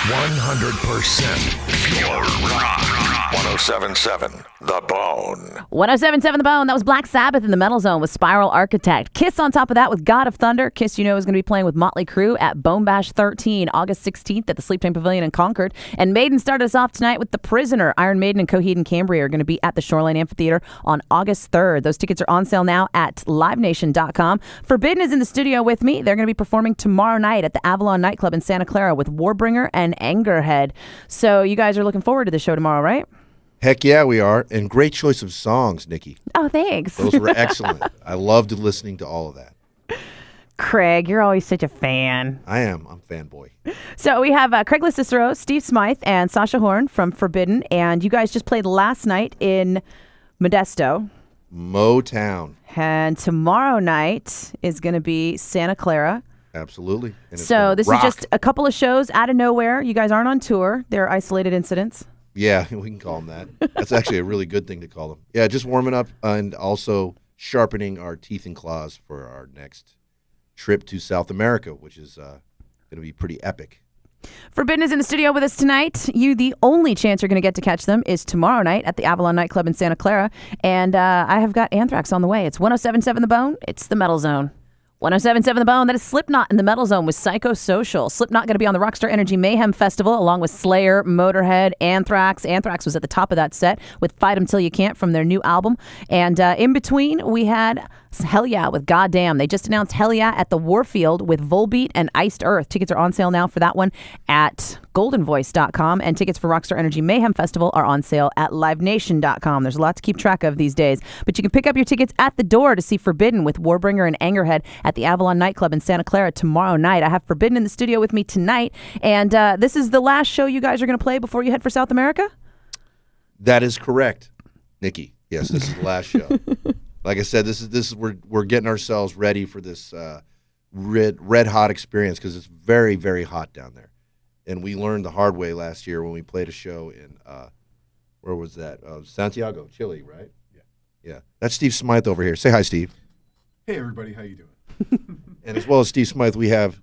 100% pure rock. 107.7 The Bone. 107.7 The Bone. That was Black Sabbath in the Metal Zone with Spiral Architect. Kiss on top of that with God of Thunder. Kiss, you know, is going to be playing with Motley Crue at Bone Bash 13, August 16th at the Sleep Tank Pavilion in Concord. And Maiden started us off tonight with The Prisoner. Iron Maiden and Coheed and Cambria are going to be at the Shoreline Amphitheater on August 3rd. Those tickets are on sale now at livenation.com. Forbidden is in the studio with me. They're going to be performing tomorrow night at the Avalon Nightclub in Santa Clara with Warbringer and Angerhead. So you guys are looking forward to the show tomorrow, right? Heck yeah, we are. And great choice of songs, Nikki. Oh, thanks. Those were excellent. I loved listening to all of that. Craig, you're always such a fan. I am. I'm fanboy. So we have Craig Locicero, Steve Smyth, and Sasha Horn from Forbidden. And you guys just played last night in Modesto. Motown. And tomorrow night is going to be Santa Clara. Absolutely. So this is just a couple of shows out of nowhere. You guys aren't on tour. They're isolated incidents. Yeah, we can call them that. That's actually a really good thing to call them. Yeah, just warming up and also sharpening our teeth and claws for our next trip to South America, which is going to be pretty epic. Forbidden is in the studio with us tonight. The only chance you're going to get to catch them is tomorrow night at the Avalon Nightclub in Santa Clara. And I have got Anthrax on the way. It's 107.7 The Bone. It's the Metal Zone. 107.7 The Bone. That is Slipknot in the Metal Zone with Psychosocial. Slipknot going to be on the Rockstar Energy Mayhem Festival along with Slayer, Motorhead, Anthrax. Anthrax was at the top of that set with Fight 'Em Till You Can't from their new album. And in between, we had Hell Yeah with Goddamn. They just announced Hell Yeah at the Warfield with Volbeat and Iced Earth. Tickets are on sale now for that one at goldenvoice.com. And tickets for Rockstar Energy Mayhem Festival are on sale at livenation.com. There's a lot to keep track of these days. But you can pick up your tickets at the door to see Forbidden with Warbringer and Angerhead at the Avalon Nightclub in Santa Clara tomorrow night. I have Forbidden in the studio with me tonight. And this is the last show you guys are going to play before you head for South America? That is correct, Nikki. Yes, this is the last show. Like I said, this is we're getting ourselves ready for this red hot experience because it's very, very hot down there. And we learned the hard way last year when we played a show in where was that? Santiago, Chile, right? Yeah. That's Steve Smyth over here. Say hi, Steve. Hey, everybody. How you doing? And as well as Steve Smyth, we have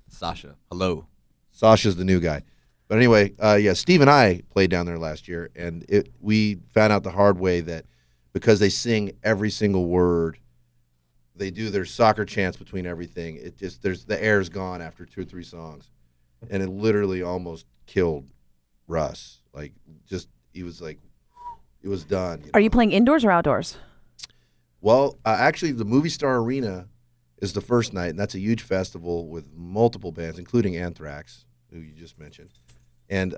Sasha. Hello. Sasha's the new guy. But anyway, Steve and I played down there last year, and we found out the hard way that because they sing every single word, they do their soccer chants between everything. It just the air's gone after 2 or 3 songs, and it literally almost killed Russ. Like, just he was like, it was done. Are you playing indoors or outdoors? Well, actually, the Movie Star Arena is the first night, and that's a huge festival with multiple bands, including Anthrax, who you just mentioned, and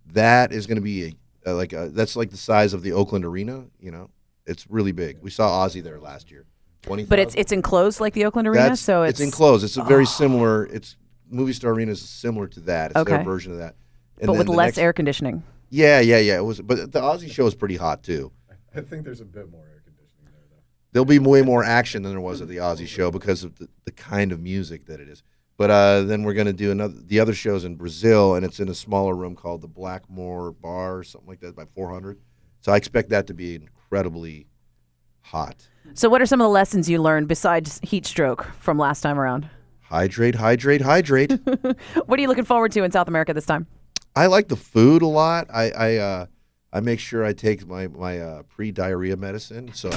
that is going to be that's like the size of the Oakland Arena. You know, it's really big. We saw Ozzy there last year. 20,000. But it's enclosed like the Oakland Arena, so it's enclosed. It's a very similar. It's Movie Star Arena is similar to that. It's their version of that, but with less air conditioning. Yeah. It was, but the Ozzy show is pretty hot too. I think there's a bit more air conditioning there, though. There'll be way more action than there was at the Ozzy show because of the kind of music that it is. But then we're going to do the other shows in Brazil, and it's in a smaller room called the Blackmore Bar or something like that, by 400. So I expect that to be incredibly hot. So what are some of the lessons you learned besides heat stroke from last time around? Hydrate, hydrate, hydrate. What are you looking forward to in South America this time? I like the food a lot. I make sure I take my pre-diarrhea medicine, so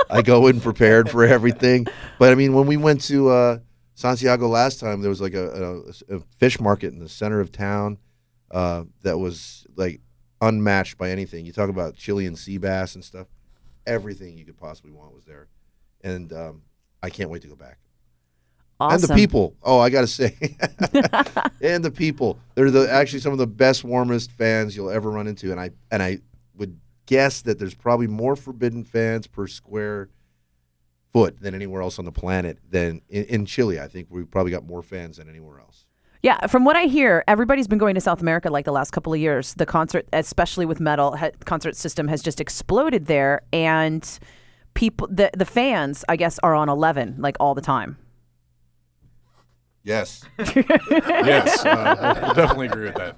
I go in prepared for everything. But, I mean, when we went to Santiago last time, there was like a fish market in the center of town that was like unmatched by anything. You talk about Chilean sea bass and stuff. Everything you could possibly want was there. And I can't wait to go back. Awesome. And the people. Oh, I got to say. And the people. They're actually some of the best, warmest fans you'll ever run into. And I would guess that there's probably more Forbidden fans per square foot than anywhere else on the planet than in Chile. I think we've probably got more fans than anywhere else. Yeah, from what I hear, everybody's been going to South America like the last couple of years. The concert, especially with metal, concert system has just exploded there, and people, the fans, I guess, are on 11 like all the time. Yes. Yes, I definitely agree with that.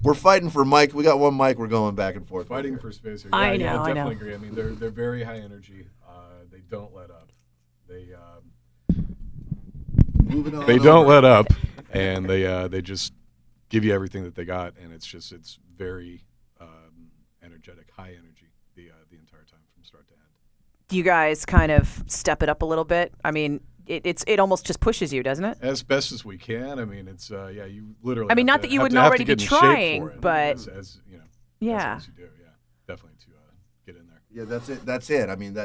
We're fighting for mic. We got one mic. We're going back and forth. Fighting for space here. I Yeah, know. I definitely agree. I mean, they're very high energy. They don't let up. They don't let up. and they just give you everything that they got, and it's very energetic, high energy the entire time from start to end. Do you guys kind of step it up a little bit? I mean, it almost just pushes you, doesn't it? As best as we can. I mean, it's you literally. I mean, have not to- that you have wouldn't to- have already to be get in shape trying, for it, but as you know, yeah. as you do, yeah, definitely to get in there. Yeah, that's it. That's it. I mean,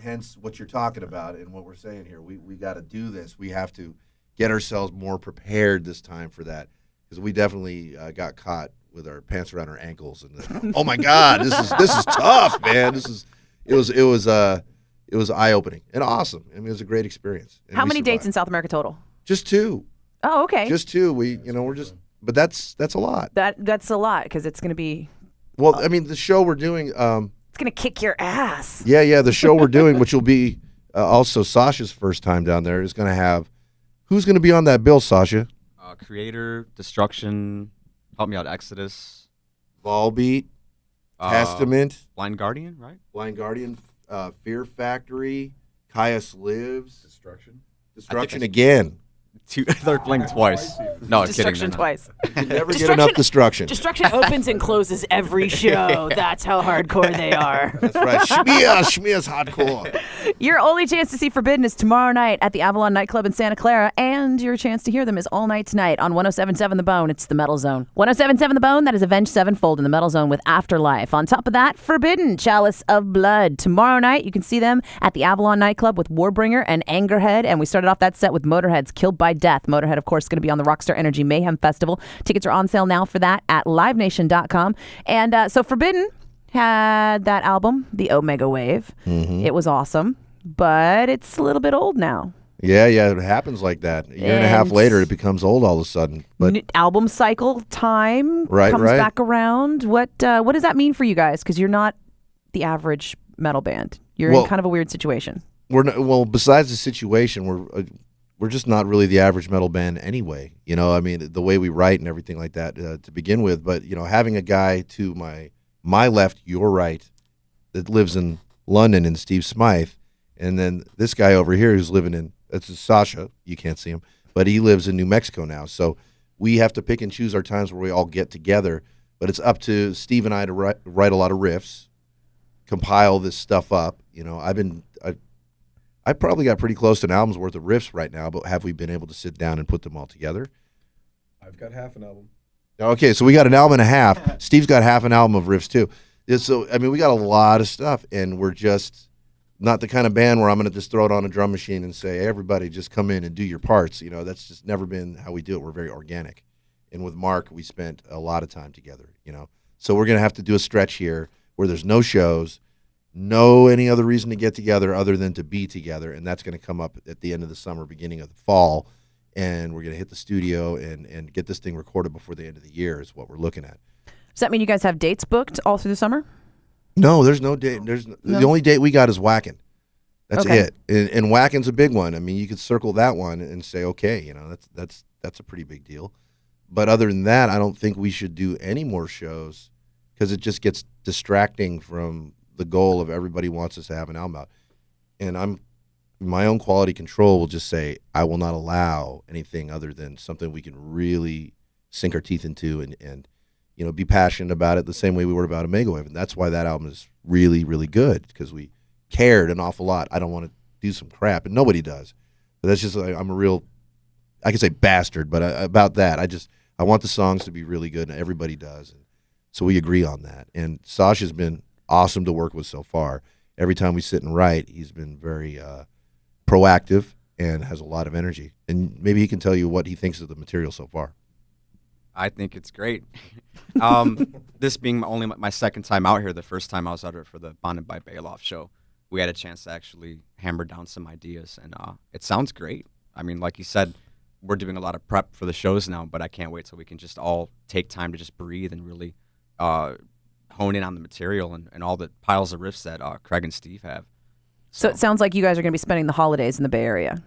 hence what you're talking about and what we're saying here. We got to do this. We have to get ourselves more prepared this time for that, because we definitely got caught with our pants around our ankles and oh my God, this is tough, man. It was eye opening and awesome. I mean, it was a great experience. And How we many dates in survived. South America total? Just 2. Oh, okay. Just 2. But that's a lot. That's a lot because it's going to be. Well, I mean, the show we're doing. It's going to kick your ass. Yeah. The show we're doing, which will be also Sasha's first time down there, is going to have. Who's going to be on that bill, Sasha? Creator, Destruction, help me out, Exodus, Volbeat, Testament, Blind Guardian, right? Blind Guardian, Fear Factory, Caius Lives, Destruction again. They're playing twice. No, I'm kidding. Destruction they're not. twice. You never get enough Destruction. Destruction opens and closes every show. That's how hardcore they are. That's right. Shmia's hardcore. Your only chance to see Forbidden is tomorrow night at the Avalon nightclub in Santa Clara, and your chance to hear them is all night tonight on 107.7 The Bone. It's the Metal Zone. 107.7 The Bone, that is Avenged Sevenfold in the Metal Zone with Afterlife. On top of that, Forbidden, Chalice of Blood. Tomorrow night, you can see them at the Avalon nightclub with Warbringer and Angerhead, and we started off that set with Motorhead's Killed by Death. Motorhead, of course, is going to be on the Rockstar Energy Mayhem Festival. Tickets are on sale now for that at livenation.com. And so Forbidden had that album, The Omega Wave. Mm-hmm. It was awesome, but it's a little bit old now. Yeah, it happens like that. A year and a half later, it becomes old all of a sudden. But Album cycle time Right. comes back around. What does that mean for you guys? Because you're not the average metal band. You're in kind of a weird situation. Besides the situation, we're just not really the average metal band anyway. You know, I mean, the way we write and everything like that to begin with. But you know, having a guy to my left, your right, that lives in London, and Steve Smyth, and then this guy over here who's living that's Sasha. You can't see him, but he lives in New Mexico now. So we have to pick and choose our times where we all get together. But it's up to Steve and I to write a lot of riffs, compile this stuff up. You know, I probably got pretty close to an album's worth of riffs right now, but have we been able to sit down and put them all together? I've got half an album. Okay, so we got an album and a half. Steve's got half an album of riffs too. So I mean, we got a lot of stuff, and we're just not the kind of band where I'm going to just throw it on a drum machine and say, hey, everybody, just come in and do your parts. You know, that's just never been how we do it. We're very organic. And with Mark, we spent a lot of time together, you know. So we're going to have to do a stretch here where there's no shows, no any other reason to get together other than to be together, and that's going to come up at the end of the summer, beginning of the fall, and we're going to hit the studio and get this thing recorded before the end of the year is what we're looking at. Does that mean you guys have dates booked all through the summer? No, there's no date. The only date we got is Whackin'. That's Okay. it. And Whackin's a big one. I mean, you could circle that one and say, okay, you know, that's a pretty big deal. But other than that, I don't think we should do any more shows because it just gets distracting from the goal of everybody wants us to have an album out. And my own quality control will just say, I will not allow anything other than something we can really sink our teeth into and you know, be passionate about it the same way we were about Omega Wave. And that's why that album is really, really good, because we cared an awful lot. I don't want to do some crap, and nobody does. But that's just, I'm a real, I could say bastard, but about that, I want the songs to be really good, and everybody does. And so we agree on that. And Sasha's been awesome to work with so far. Every time we sit and write, he's been very proactive and has a lot of energy. And maybe he can tell you what he thinks of the material so far. I think it's great. This being only my second time out here, the first time I was out here for the Bonded by Bailoff show, we had a chance to actually hammer down some ideas, and it sounds great. I mean, like you said, we're doing a lot of prep for the shows now, but I can't wait till we can just all take time to just breathe and really hone in on the material and all the piles of riffs that Craig and Steve have. So it sounds like you guys are going to be spending the holidays in the Bay Area.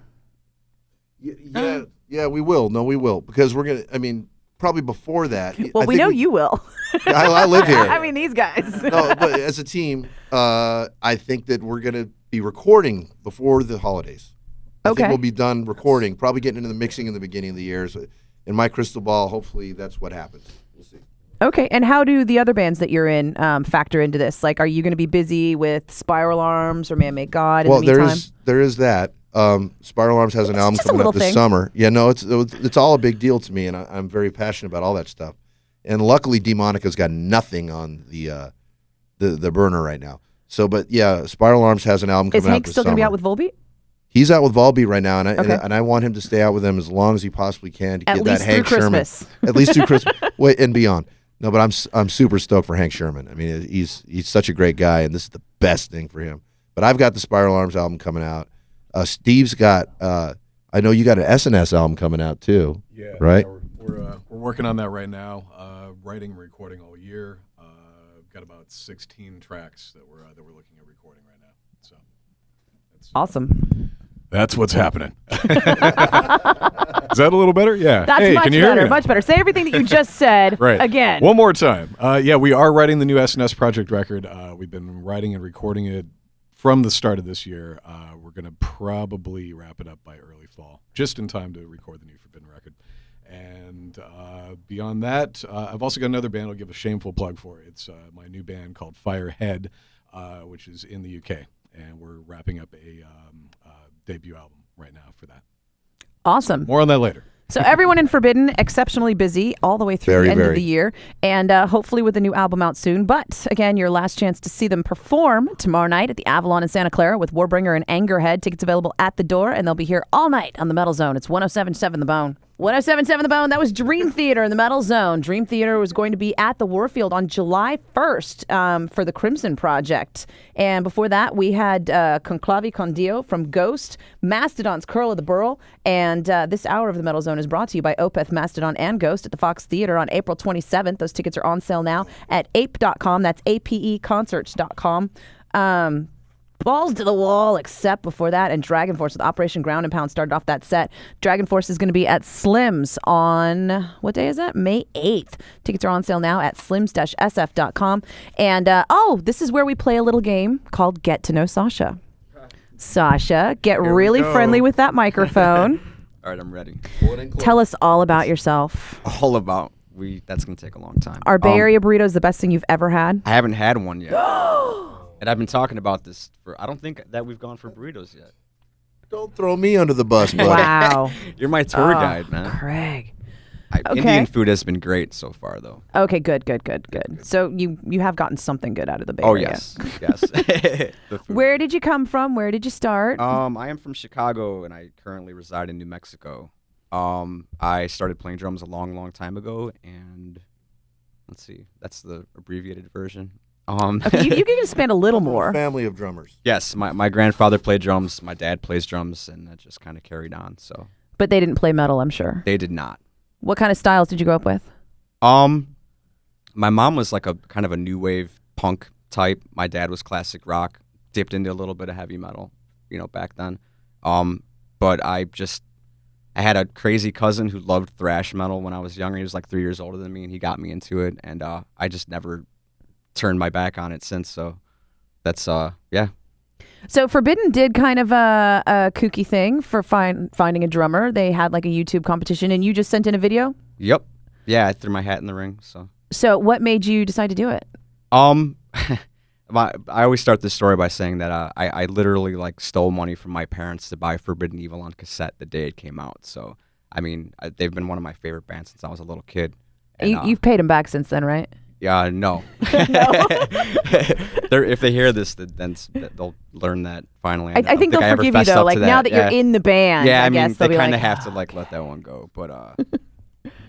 Yeah, we will. No, we will. Because we're going to, I mean, probably before that. Well, we know you will. I live here. I mean, these guys. No, but as a team, I think that we're going to be recording before the holidays. I think we'll be done recording, probably getting into the mixing in the beginning of the year. So, in my crystal ball, hopefully that's what happens. We'll see. Okay, and how do the other bands that you're in factor into this? Like, are you going to be busy with Spiral Arms or Man Made God in the meantime? there is that. Spiral Arms has an album just a coming up little this thing. summer. Yeah, no, it's all a big deal to me, and I'm very passionate about all that stuff. And luckily, Demonica's got nothing on the burner right now. So, but yeah, Spiral Arms has an album coming Is out Hank this still going to be summer. out with Volbeat? He's out with Volbeat right now, and Okay. I want him to stay out with them as long as he possibly can to At get least that Hank through Sherman. Christmas. At least through Christmas, wait, and beyond. No, but I'm super stoked for Hank Sherman. I mean, he's such a great guy, and this is the best thing for him. But I've got the Spiral Arms album coming out. Steve's got. I know you got an SNS album coming out too. Yeah, right. We're working on that right now. Writing and recording all year. Got about 16 tracks that we're looking at recording right now. So Awesome. that's what's happening. Is that a little better? Yeah. That's hey, much can you hear better. me now? Much better. Say everything that you just said Right. again. One more time. Yeah, we are writing the new SNS Project record. We've been writing and recording it from the start of this year. We're going to probably wrap it up by early fall, just in time to record the new Forbidden record. And beyond that, I've also got another band I'll give a shameful plug for. It's my new band called Firehead, which is in the UK. And we're wrapping up a debut album right now for that. Awesome. More on that later. So everyone in Forbidden, exceptionally busy all the way through Very, the end of very. the year, and hopefully with a new album out soon. But again, your last chance to see them perform tomorrow night at the Avalon in Santa Clara with Warbringer and Angerhead. Tickets available at the door, and they'll be here all night on the Metal Zone. It's 107.7 The Bone. 107.7 The Bone. That was Dream Theater in the Metal Zone. Dream Theater was going to be at the Warfield on July 1st for the Crimson Project. And before that, we had Conclavi con Dio from Ghost, Mastodon's Curl of the Burl, and this hour of the Metal Zone is brought to you by Opeth, Mastodon, and Ghost at the Fox Theater on April 27th. Those tickets are on sale now at ape.com. That's apeconcerts.com. Balls to the wall, except before that, and Dragon Force with Operation Ground and Pound started off that set. Dragon Force is going to be at Slim's on, what day is that? May 8th. Tickets are on sale now at slims-sf.com. And, this is where we play a little game called Get to Know Sasha. Sasha, get Here we really go. friendly with that microphone. All right, I'm ready. Tell us all about yourself. All about that's gonna take a long time. Are Bay Area burritos the best thing you've ever had? I haven't had one yet. And I've been talking about this I don't think that we've gone for burritos yet. Don't throw me under the bus, bud. Wow. You're my tour guide, man. Craig. Indian Okay. food has been great so far, though. Okay, good. So you have gotten something good out of the Bay Oh, Area. yes. The food. Where did you come from? Where did you start? I am from Chicago, and I currently reside in New Mexico. I started playing drums a long, long time ago, and let's see, that's the abbreviated version. Okay, you can expand a little more. Family of drummers. Yes, my grandfather played drums, my dad plays drums, and that just kind of carried on. So But they didn't play metal, I'm sure. they did not. What kind of styles did you grow up with? My mom was like a kind of a new wave punk type. My dad was classic rock, dipped into a little bit of heavy metal, back then. But I had a crazy cousin who loved thrash metal when I was younger. He was like 3 years older than me, and he got me into it. And I just never turned my back on it since. So that's yeah. So Forbidden did kind of a kooky thing for finding a drummer. They had like a YouTube competition, and you just sent in a video? Yep. Yeah, I threw my hat in the ring. So what made you decide to do it? I always start this story by saying that I literally like stole money from my parents to buy Forbidden Evil on cassette the day it came out. So I mean, they've been one of my favorite bands since I was a little kid. And, You've paid them back since then, right? Yeah, no. If they hear this, then they'll learn that finally. I think they'll forgive you though. Like now that you're in the band, yeah, I guess they they'll be kind of like, have to like let that one go. But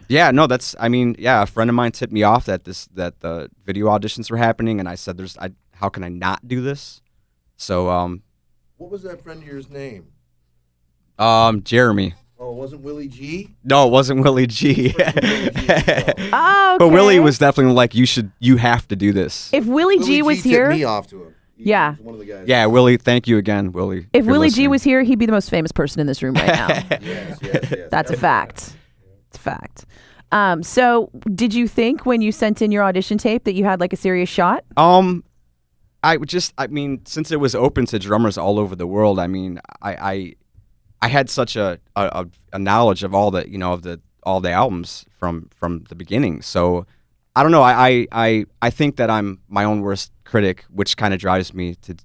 yeah, no, a friend of mine tipped me off that the video auditions were happening, and I said, how can I not do this? So What was that friend of yours name? Jeremy. Oh, it wasn't Willie G? No, it wasn't Willie G. Willie G as well. oh, okay. But Willie was definitely like, you have to do this. If Willie G was tipped here, me off to him. He Yeah. was one of the guys. Yeah, Willie, thank you again, Willie. if you're Willie G listening. was here, he'd be the most famous person in this room right now. Yes. That's a fact. It's a fact. So did you think when you sent in your audition tape that you had like a serious shot? I mean, since it was open to drummers all over the world, I mean, I had such a knowledge of all the, of the all the albums from the beginning. So I don't know. I think that I'm my own worst critic, which kind of drives me to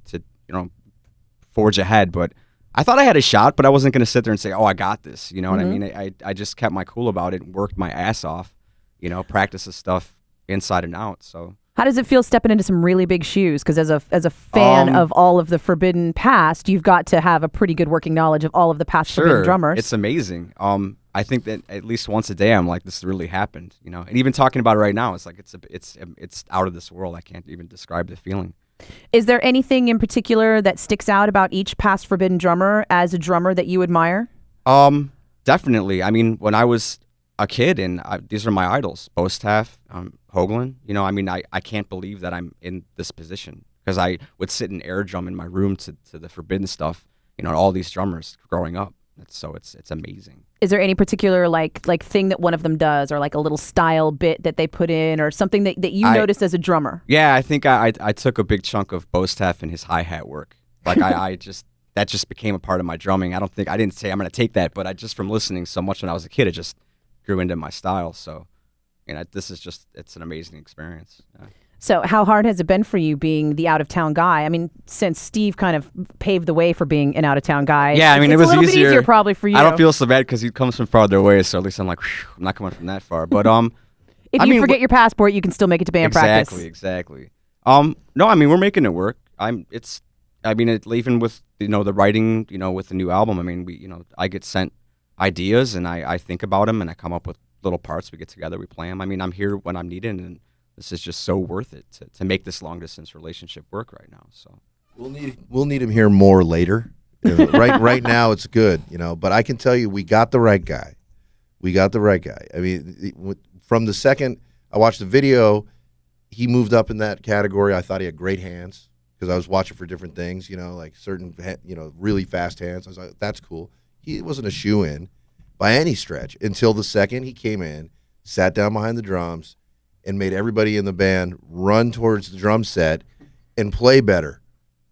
forge ahead. But I thought I had a shot, but I wasn't going to sit there and say, "Oh, I got this." You know what I mean? I just kept my cool about it and worked my ass off. Practice this stuff inside and out. So. How does it feel stepping into some really big shoes? Because as a fan of all of the Forbidden past, you've got to have a pretty good working knowledge of all of the past Forbidden drummers. It's amazing. I think that at least once a day, I'm like, this really happened. And even talking about it right now, it's like it's out of this world. I can't even describe the feeling. Is there anything in particular that sticks out about each past Forbidden drummer as a drummer that you admire? Definitely. I mean, when I was a kid, and these are my idols, Bostaff, Hoagland. I can't believe that I'm in this position, because I would sit and air drum in my room to the Forbidden stuff. All these drummers growing up. So it's amazing. Is there any particular like thing that one of them does, or like a little style bit that they put in, or something that you noticed as a drummer? Yeah, I think I took a big chunk of Bostaff and his hi-hat work. Like that just became a part of my drumming. I didn't say I'm going to take that, but just from listening so much when I was a kid, it just grew into my style. So, it's an amazing experience. Yeah. So how hard has it been for you being the out-of-town guy? I mean, since Steve kind of paved the way for being an out-of-town guy. Yeah, it was a little bit easier probably for you. I don't feel so bad because he comes from farther away, so at least I'm like, I'm not coming from that far. But if you forget your passport, you can still make it to band practice. Exactly. No, we're making it work. Even with the writing, with the new album. I get sent ideas, and I think about them, and I come up with little parts. We get together, we play them. I'm here when I'm needed, and this is just so worth it to make this long distance relationship work right now. So we'll need him here more later. Right now it's good, But I can tell you, we got the right guy. From the second I watched the video, he moved up in that category. I thought he had great hands, because I was watching for different things, like certain, really fast hands. I was like, that's cool. He wasn't a shoe-in by any stretch until the second he came in, sat down behind the drums, and made everybody in the band run towards the drum set and play better.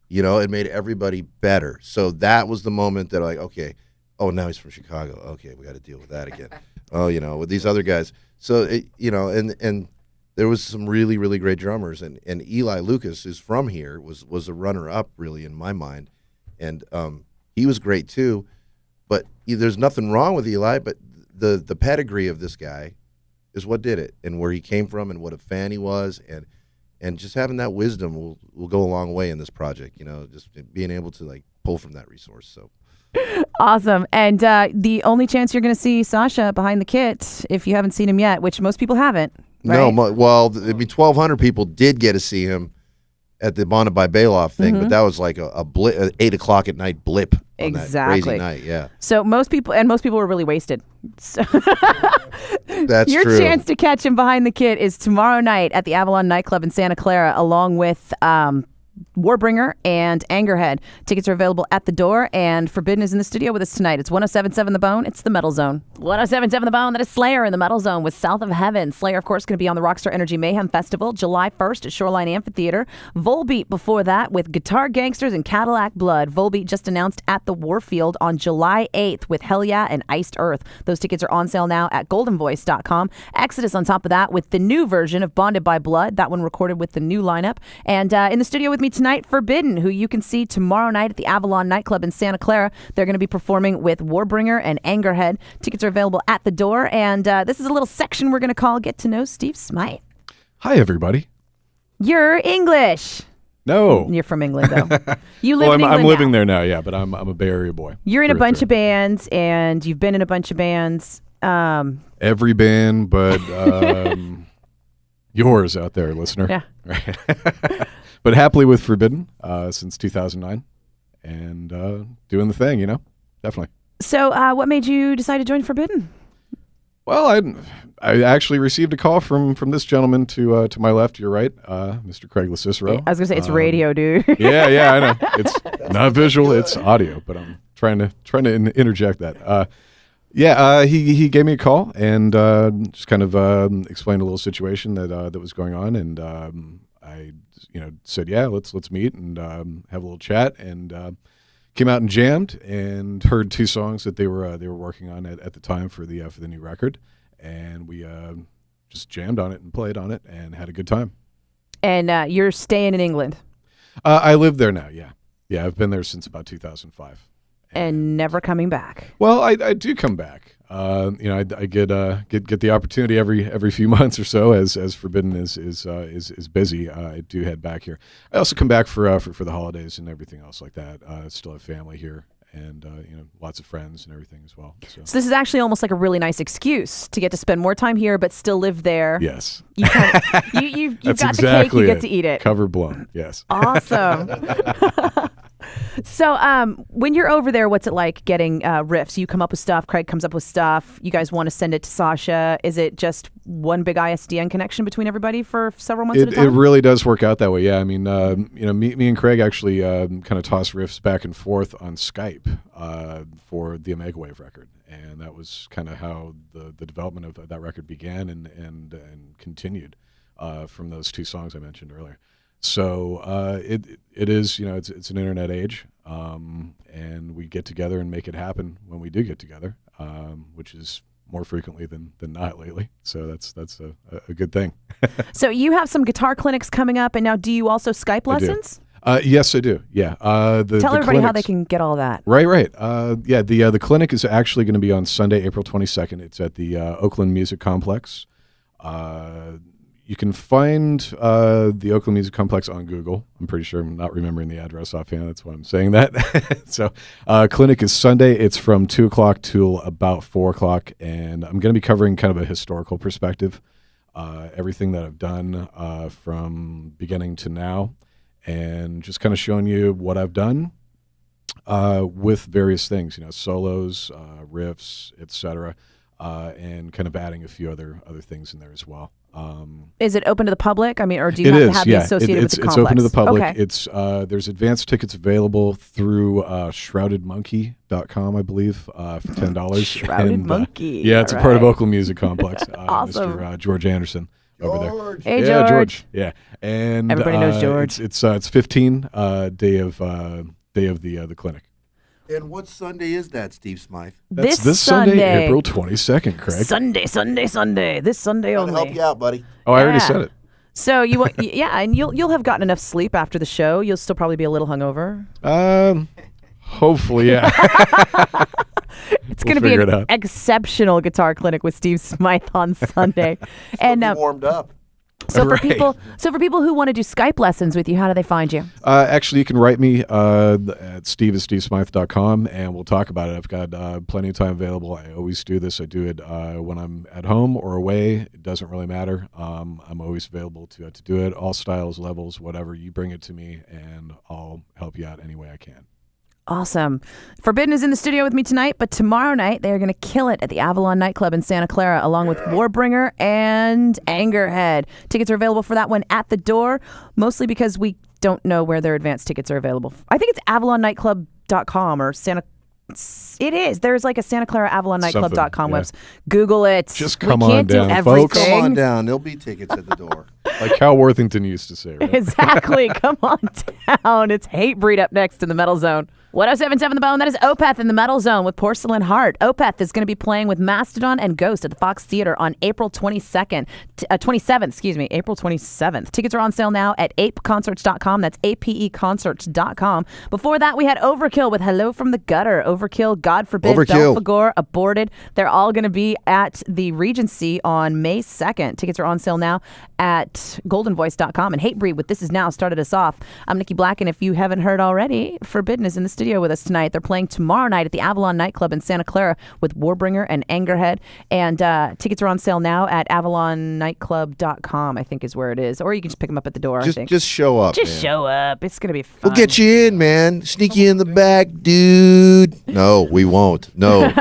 It made everybody better. So that was the moment that okay, now he's from Chicago. Okay, we got to deal with that again. With these other guys. So, and there was some really, really great drummers. And Eli Lucas, who's from here, was a runner-up, really, in my mind. And he was great, too. But there's nothing wrong with Eli, but the pedigree of this guy is what did it, and where he came from, and what a fan he was, and just having that wisdom will go a long way in this project. Just being able to pull from that resource. So awesome. And the only chance you're going to see Sasha behind the kit, if you haven't seen him yet, which most people haven't. Right? No, 1,200 people did get to see him at the Bonded by Bailoff thing, but that was like a blip, 8 o'clock at night blip. On that crazy night, yeah. So most people were really wasted. So that's your true. chance to catch him behind the kit is tomorrow night at the Avalon nightclub in Santa Clara, along with Warbringer and Angerhead. Tickets are available at the door, and Forbidden is in the studio with us tonight. It's 107.7 The Bone. It's the Metal Zone. 107.7 The Bone. That is Slayer in the Metal Zone with South of Heaven. Slayer, of course, going to be on the Rockstar Energy Mayhem Festival July 1st at Shoreline Amphitheater. Volbeat before that with Guitar Gangsters and Cadillac Blood. Volbeat just announced at the Warfield on July 8th with Hell Yeah and Iced Earth. Those tickets are on sale now at goldenvoice.com. Exodus on top of that with the new version of Bonded by Blood. That one recorded with the new lineup. And in the studio with me tonight, Forbidden, who you can see tomorrow night at the Avalon nightclub in Santa Clara. They're going to be performing with Warbringer and Angerhead. Tickets are available at the door. And this is a little section we're going to call Get to Know Steve Smyth. Hi, everybody. You're English. No. You're from England, though. You live well, in England I'm living now. there now, yeah, but I'm a Bay Area boy. You're in a bunch of bands, and you've been in a bunch of bands. Every band but yours out there, listener. Yeah. Right. But happily with Forbidden since 2009 and doing the thing, definitely. So what made you decide to join Forbidden? Well, I actually received a call from this gentleman to my left, your right, Mr. Craig Locicero. I was going to say, it's radio, dude. Yeah, I know. It's not visual, it's audio, but I'm trying to interject that. He gave me a call and just kind of explained a little situation that was going on, and I said, yeah, let's meet and have a little chat, and came out and jammed and heard 2 songs that they were working on at the time for the new record, and we just jammed on it and played on it and had a good time. And you're staying in England I live there now. Yeah, I've been there since about 2005. and never coming back. Well, I do come back. I get the opportunity every few months or so as Forbidden is busy. I do head back here. I also come back for the holidays and everything else like that. I still have family here and lots of friends and everything as well. So So this is actually almost like a really nice excuse to get to spend more time here, but still live there. yes, You you've that's got the cake, exactly you get it. to eat it. Cover blown. Yes. Awesome. So when you're over there, what's it like getting riffs? You come up with stuff, Craig comes up with stuff. You guys want to send it to Sasha. Is it just one big ISDN connection between everybody for several months at a It time? really does work out that way. Yeah, I mean, me and Craig actually kind of toss riffs back and forth on Skype for the Omega Wave record, and that was kind of how the development of that record began and continued from those 2 songs I mentioned earlier. So it is, it's an internet age, and we get together and make it happen when we do get together, which is more frequently than not lately. So that's a good thing. So you have some guitar clinics coming up, and now do you also Skype I do. lessons? Yes, I do. Yeah. Tell everybody how they can get all that. Right. The clinic is actually going to be on Sunday, April 22nd. It's at the Oakland Music Complex. You can find the Oakland Music Complex on Google. I'm pretty sure I'm not remembering the address offhand. That's why I'm saying that. So clinic is Sunday. It's from 2 o'clock till about 4 o'clock. And I'm going to be covering kind of a historical perspective, everything that I've done from beginning to now, and just kind of showing you what I've done with various things, solos, riffs, etc., and kind of adding a few other things in there as well. Is it open to the public? I mean, or do you have to have it associated with the complex? It's open to the public. Okay. It's there's advanced tickets available through shroudedmonkey.com, I believe, for $10. Shrouded Monkey. Yeah, it's All a part of right. Oakland Music Complex. Awesome. Mr. George Anderson over there. Hey, Yeah, George. Yeah, and Everybody knows George. It's 15 day of the clinic. And what Sunday is that, Steve Smyth? That's This Sunday, April 22nd, Craig. Sunday. This Sunday Trying to help only. you out, buddy. Oh, I already Yeah. said it. So you want, yeah, and you'll have gotten enough sleep after the show. You'll still probably be a little hungover. Hopefully, yeah. It's We'll going to be figure an it out. exceptional guitar clinic with Steve Smyth on Sunday. And Be warmed up. so for Right. people who want to do Skype lessons with you, how do they find you? Actually, you can write me at steve@stevesmyth.com, and we'll talk about it. I've got plenty of time available. I always do this. I do it when I'm at home or away. It doesn't really matter. I'm always available to do it. All styles, levels, whatever. You bring it to me, and I'll help you out any way I can. Awesome. Forbidden is in the studio with me tonight, but tomorrow night they're going to kill it at the Avalon nightclub in Santa Clara, along with Warbringer and Angerhead. Tickets are available for that one at the door, mostly because we don't know where their advance tickets are available. I think it's avalonnightclub.com or Santa. It is. There's like a Santa Clara avalonnightclub.com Something, yeah. website. Google it. Just come we on can't down, do folks. everything. Come on down. There'll be tickets at the door. Like Cal Worthington used to say, right? Exactly. Come on down. It's Hatebreed up next in the Metal Zone. 1077 The Bone. That is Opeth in the Metal Zone with Porcelain Heart. Opeth is going to be playing with Mastodon and Ghost at the Fox Theater on April 27th. April 27th. Tickets are on sale now at apeconcerts.com. That's apeconcerts.com. Before that, we had Overkill with Hello from the Gutter. Overkill, God Forbid, Overkill. Belphegor, Aborted. They're all going to be at the Regency on May 2nd. Tickets are on sale now at goldenvoice.com. And Hatebreed with This Is Now started us off. I'm Nikki Blakk, and if you haven't heard already, Forbidden is in the studio with us tonight. They're playing tomorrow night at the Avalon nightclub in Santa Clara with Warbringer and Angerhead. And tickets are on sale now at avalonnightclub.com, I think is where it is. Or you can just pick them up at the door, I think. Just show up. Just man. show up. It's going to be fun. We'll get you in, man. Sneak you in the back, dude. No, we won't. No,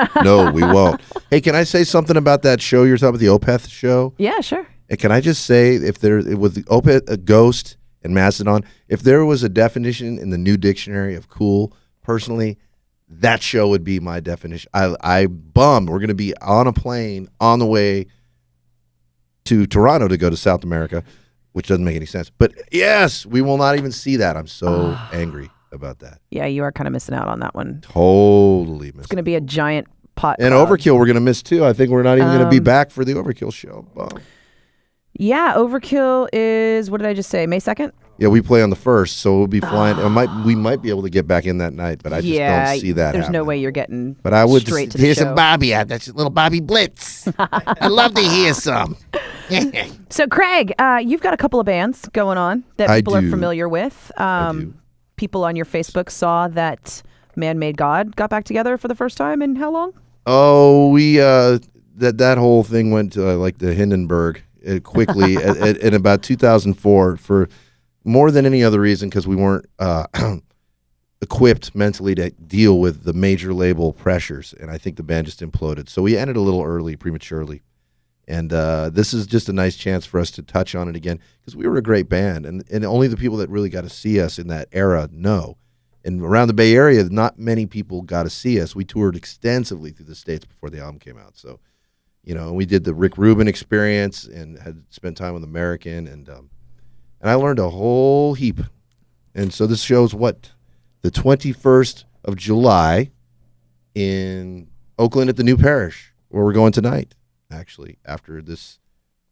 we won't. Hey, can I say something about that show you're talking about, the Opeth show? Yeah, sure. And can I just say, if there with the Opeth, a Ghost, and Mastodon, if there was a definition in the new dictionary of cool, personally, that show would be my definition. I bummed. We're going to be on a plane on the way to Toronto to go to South America, which doesn't make any sense. But yes, we will not even see that. I'm so angry. about that. Yeah, you are kind of missing out on that one. Totally missing. It's going to be a giant pot. And cloud. Overkill, we're going to miss too. I think we're not even going to be back for the Overkill show. Yeah, Overkill is, what did I just say, May 2nd? Yeah, we play on the 1st, so we'll be flying. We might be able to get back in that night, but I just don't see that there's no happening. way you're getting But I would straight to the hear show. some Bobby out. That's little Bobby Blitz. I'd love to hear some. So, Craig, you've got a couple of bands going on that I people are do. familiar with. do. People on your Facebook saw that Man Made God got back together for the first time in how long? Oh, we that whole thing went to like the Hindenburg quickly in about 2004 for more than any other reason because we weren't equipped mentally to deal with the major label pressures, and I think the band just imploded. So we ended a little early, prematurely. And this is just a nice chance for us to touch on it again because we were a great band, and only the people that really got to see us in that era know. And around the Bay Area, not many people got to see us. We toured extensively through the States before the album came out. So, we did the Rick Rubin experience and had spent time with American, and I learned a whole heap. And so this show's the 21st of July in Oakland at the New Parish, where we're going tonight. Actually, after this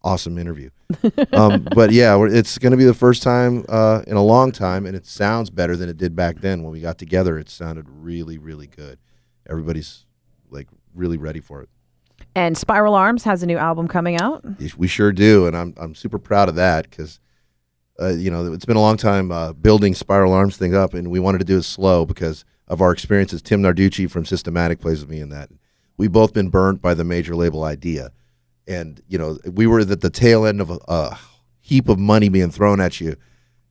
awesome interview. But yeah, it's going to be the first time in a long time, and it sounds better than it did back then. When we got together, it sounded really, really good. Everybody's like really ready for it. And Spiral Arms has a new album coming out. We sure do, and I'm super proud of that because it's been a long time building Spiral Arms thing up, and we wanted to do it slow because of our experiences. Tim Narducci from Systematic plays with me in that. We've both been burnt by the major label idea. And, we were at the tail end of a heap of money being thrown at you,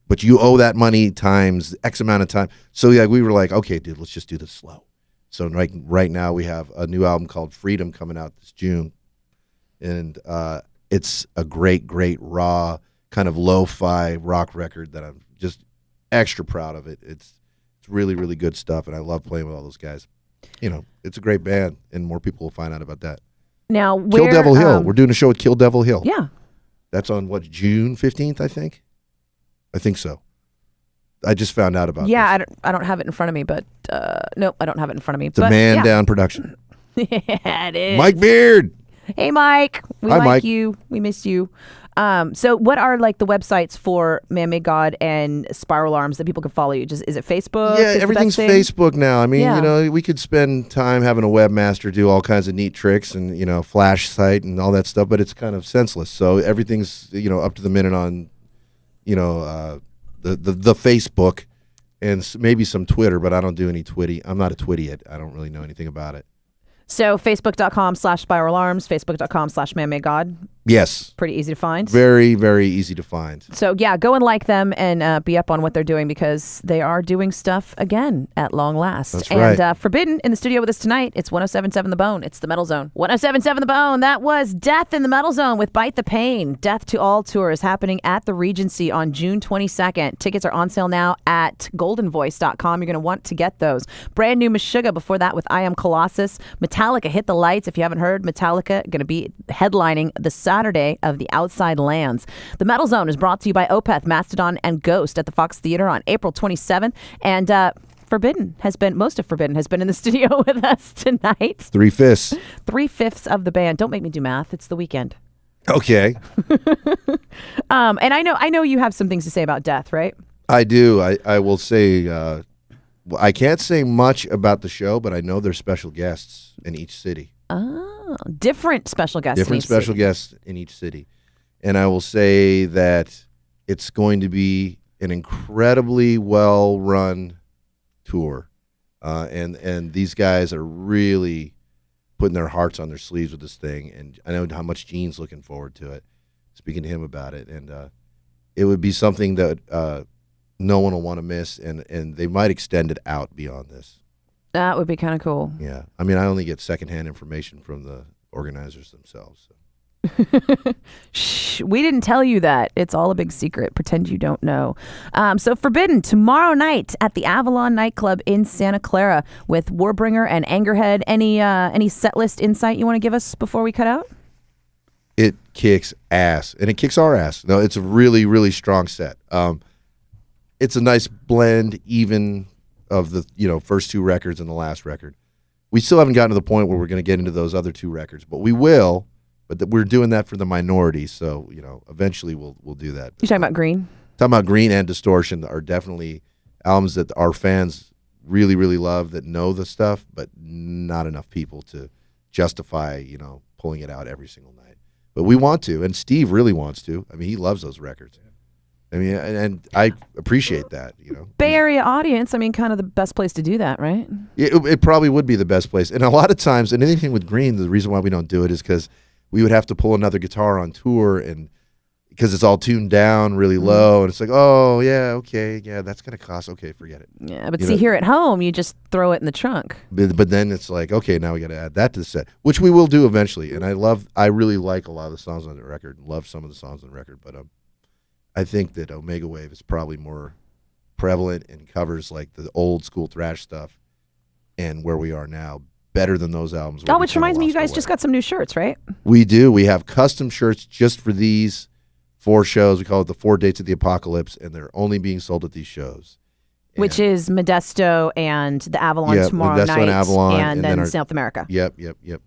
but you owe that money times X amount of time. So, we were like, okay, dude, let's just do this slow. So right now we have a new album called Freedom coming out this June. And it's a great, great, raw, kind of lo-fi rock record that I'm just extra proud of it. It's really, really good stuff, and I love playing with all those guys. It's a great band, and more people will find out about that. Now, Kill Devil Hill. We're doing a show at Kill Devil Hill. Yeah. That's on, June 15th, I think? I think so. I just found out about Yeah, this. I don't have it in front of me, but nope, I don't have it in front of me. It's a man down production. Yeah, it is. Mike Beard. Hey, Mike. We Hi, like Mike. you. We miss you. So what are like the websites for Man Made God and Spiral Arms that people can follow you? Just is it Facebook? Yeah, is the everything's best thing? Facebook now. I mean, Yeah. we could spend time having a webmaster do all kinds of neat tricks and, flash site and all that stuff, but it's kind of senseless. So everything's, up to the minute on, the Facebook and maybe some Twitter, but I don't do any Twitty. I'm not a Twitty. I don't really know anything about it. So Facebook.com/Spiral Arms, Facebook.com/ManMadeGod. Yes. Pretty easy to find. Very, very easy to find. So yeah, go and like them and be up on what they're doing because they are doing stuff again at long last. That's and right. Forbidden in the studio with us tonight. It's 107.7 The Bone. It's the Metal Zone. 107.7 The Bone. That was Death in the Metal Zone with Bite the Pain. Death to All tour is happening at the Regency on June 22nd. Tickets are on sale now at goldenvoice.com. You're going to want to get those. Brand new Meshuggah before that with I Am Colossus. Metallica hit the lights. If you haven't heard, Metallica going to be headlining the Saturday of the Outside Lands. The Metal Zone is brought to you by Opeth, Mastodon, and Ghost at the Fox Theater on April 27th. And most of Forbidden has been in the studio with us tonight. 3/5. 3/5 of the band. Don't make me do math. It's the weekend. Okay. And I know you have some things to say about Death, right? I do. I will say, I can't say much about the show, but I know there's special guests in each city. Oh, different special guests. Different special guests in each city. And I will say that it's going to be an incredibly well-run tour. And these guys are really putting their hearts on their sleeves with this thing. And I know how much Gene's looking forward to it, speaking to him about it. And it would be something that no one will want to miss. And they might extend it out beyond this. That would be kind of cool. Yeah. I mean, I only get secondhand information from the organizers themselves. So. Shh, we didn't tell you that. It's all a big secret. Pretend you don't know. So Forbidden tomorrow night at the Avalon nightclub in Santa Clara with Warbringer and Angerhead. Any set list insight you want to give us before we cut out? It kicks ass, and it kicks our ass. No, it's a really, really strong set. It's a nice blend, even of the first 2 records and the last record. We still haven't gotten to the point where we're going to get into those other 2 records, but we will. But we're doing that for the minority, so eventually we'll do that. You talking about Green? Talking about Green and Distortion are definitely albums that our fans really, really love, that know the stuff, but not enough people to justify pulling it out every single night. But we want to, and Steve really wants to. I mean, he loves those records. I mean, and I appreciate that. Bay Area audience. I mean, kind of the best place to do that, right? It probably would be the best place. And a lot of times, and anything with Green, the reason why we don't do it is because we would have to pull another guitar on tour, and because it's all tuned down really low, and it's like, oh yeah, okay, yeah, that's gonna cost. Okay, forget it. Yeah, but here at home, you just throw it in the trunk. But then it's like, okay, now we got to add that to the set, which we will do eventually. And I really like a lot of the songs on the record, and love some of the songs on the record. But I think that Omega Wave is probably more prevalent and covers like the old school thrash stuff, and where we are now, better than those albums. Oh, which reminds me, you guys just got some new shirts, right? We do. We have custom shirts just for these 4 shows. We call it the 4 Dates of the Apocalypse, and they're only being sold at these shows. Which is Modesto and the Avalon tomorrow Modesto night, and Avalon, and then South America. Yep.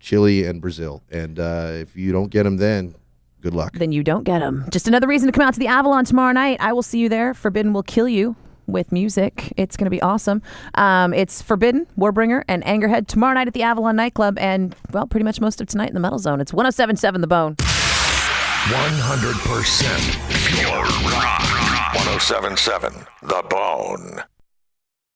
Chile and Brazil. And if you don't get them then, good luck. Then you don't get them. Just another reason to come out to the Avalon tomorrow night. I will see you there. Forbidden will kill you with music. It's going to be awesome. It's Forbidden, Warbringer, and Angerhead tomorrow night at the Avalon nightclub, and, well, pretty much most of tonight in the Metal Zone. It's 107.7 The Bone. 100% pure rock. 107.7 The Bone.